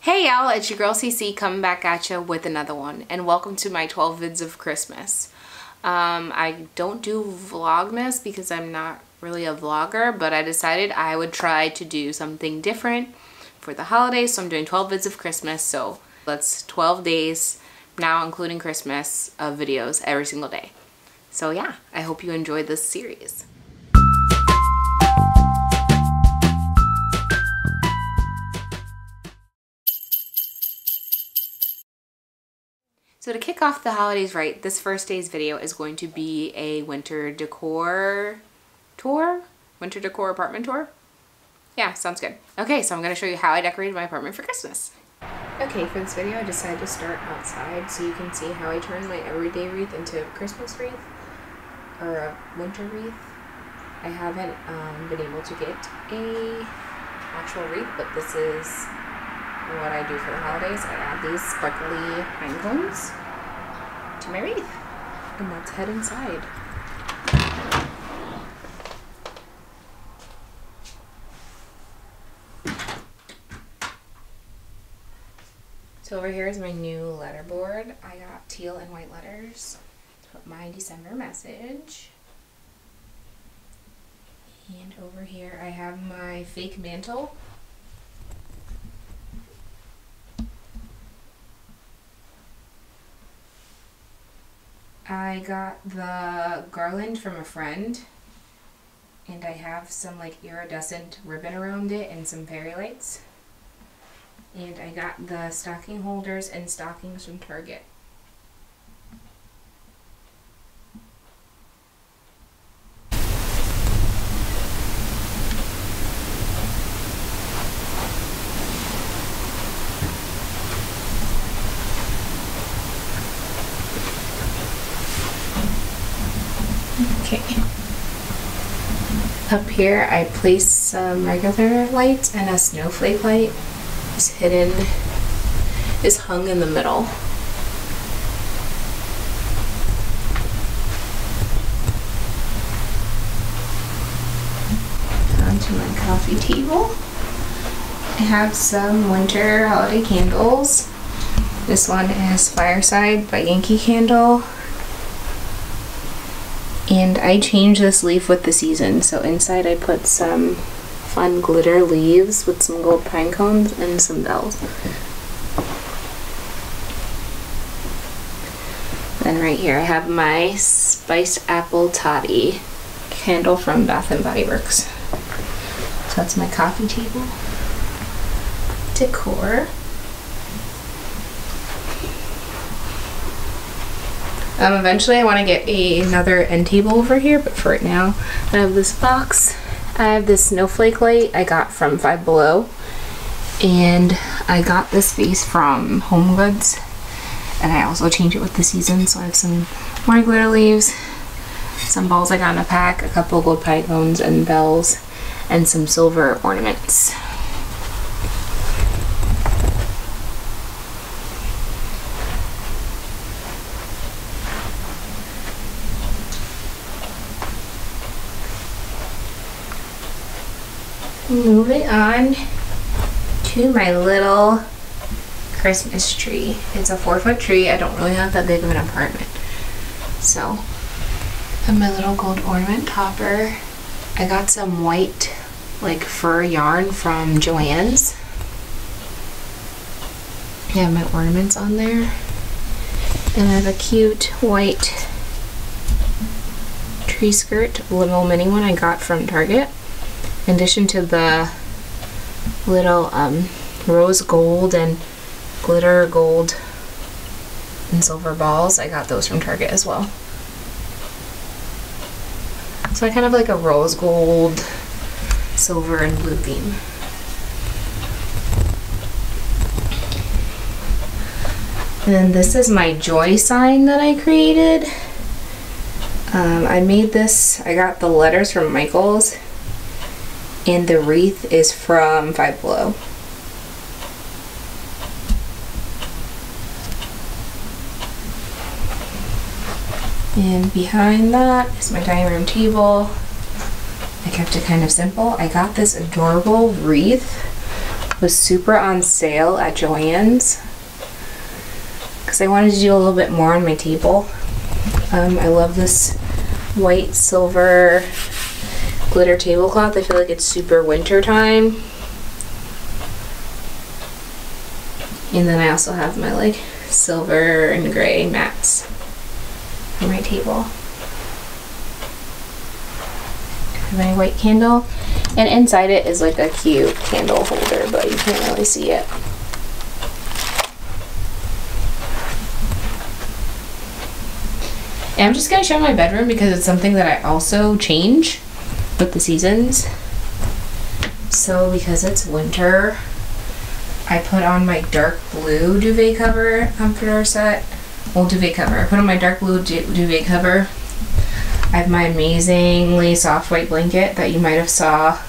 Hey y'all, it's your girl CiCi coming back at you with another one, and welcome to my 12 vids of Christmas. I don't do Vlogmas because I'm not really a vlogger, but I decided I would try to do something different for the holidays, so I'm doing 12 vids of Christmas. So that's 12 days, now including Christmas, of videos every single day. So yeah, I hope you enjoyed this series. So to kick off the holidays right, this first day's video is going to be a winter decor tour? Winter decor apartment tour? Yeah, sounds good. Okay, so I'm going to show you how I decorated my apartment for Christmas. Okay, for this video I decided to start outside so you can see how I turned my everyday wreath into a Christmas wreath, or a winter wreath. I haven't been able to get a actual wreath, but this is what I do for the holidays. I add these sparkly pine cones to my wreath, and let's head inside. So over here is my new letterboard. I got teal and white letters to put my December message. And over here I have my fake mantle. I got the garland from a friend, and I have some like iridescent ribbon around it and some fairy lights. And I got the stocking holders and stockings from Target. Okay. Up here I placed some regular lights, and a snowflake light is hung in the middle. Onto my coffee table. I have some winter holiday candles. This one is Fireside by Yankee candle. And I changed this leaf with the season, so inside I put some fun glitter leaves with some gold pine cones and some bells. Then right here I have my spiced apple toddy candle from Bath & Body Works. So that's my coffee table decor. Eventually I want to get another end table over here, but for right now I have this box. I have this snowflake light I got from Five Below, and I got this vase from HomeGoods, and I also changed it with the season. So I have some more glitter leaves, some balls I got in a pack, a couple gold pine cones and bells, and some silver ornaments. Moving on to my little Christmas tree. It's a 4-foot tree. I don't really have that big of an apartment. So I have my little gold ornament topper. I got some white like fur yarn from JOANN's. I have my ornaments on there. And I have a cute white tree skirt, little mini one I got from Target. In addition to the little rose gold and glitter gold and silver balls, I got those from Target as well. So I kind of like a rose gold, silver, and blue theme. And then this is my joy sign that I created. I made this, I got the letters from Michael's. And the wreath is from Five Below. And behind that is my dining room table. I kept it kind of simple. I got this adorable wreath was super on sale at JOANN's because I wanted to do a little bit more on my table. I love this white silver glitter tablecloth. I feel like it's super winter time. And then I also have my like silver and gray mats for my table. My white candle, and inside it is like a cute candle holder, but you can't really see it. And I'm just going to show my bedroom because it's something that I also change with the seasons. So because it's winter, I put on my dark blue duvet cover comforter set. Well, duvet cover. I put on my dark blue duvet cover. I have my amazingly soft white blanket that you might have saw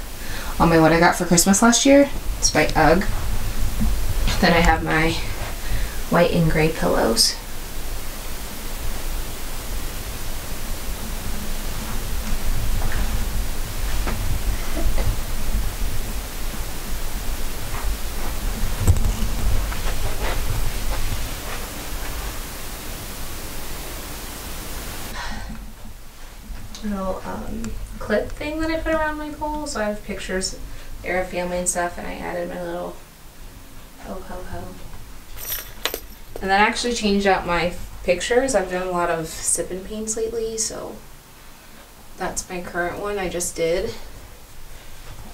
on my what I got for Christmas last year. It's by UGG. Then I have my white and gray pillows. Little clip thing that I put around my pole, so I have pictures there of family and stuff, and I added my little ho ho ho. And then I actually changed out my pictures. I've done a lot of sipping paints lately, so that's my current one I just did.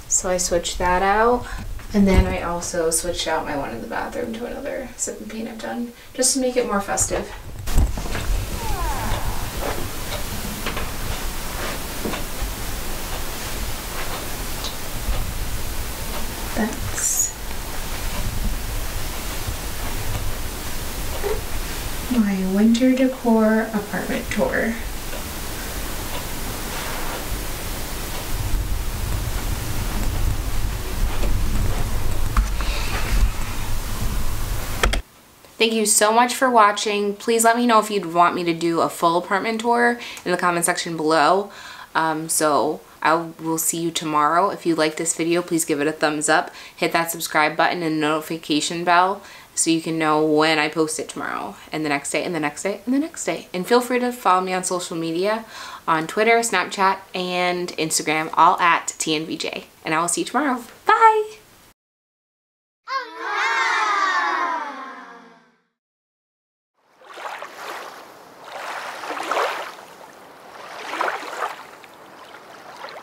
So I switched that out, and then I also switched out my one in the bathroom to another sipping paint I've done, just to make it more festive. That's my winter decor apartment tour. Thank you so much for watching. Please let me know if you'd want me to do a full apartment tour in the comment section below. So I will see you tomorrow. If you like this video, please give it a thumbs up. Hit that subscribe button and notification bell so you can know when I post it tomorrow, and the next day, and the next day, and the next day. And feel free to follow me on social media, on Twitter, Snapchat, and Instagram, all at TNVJ. And I will see you tomorrow.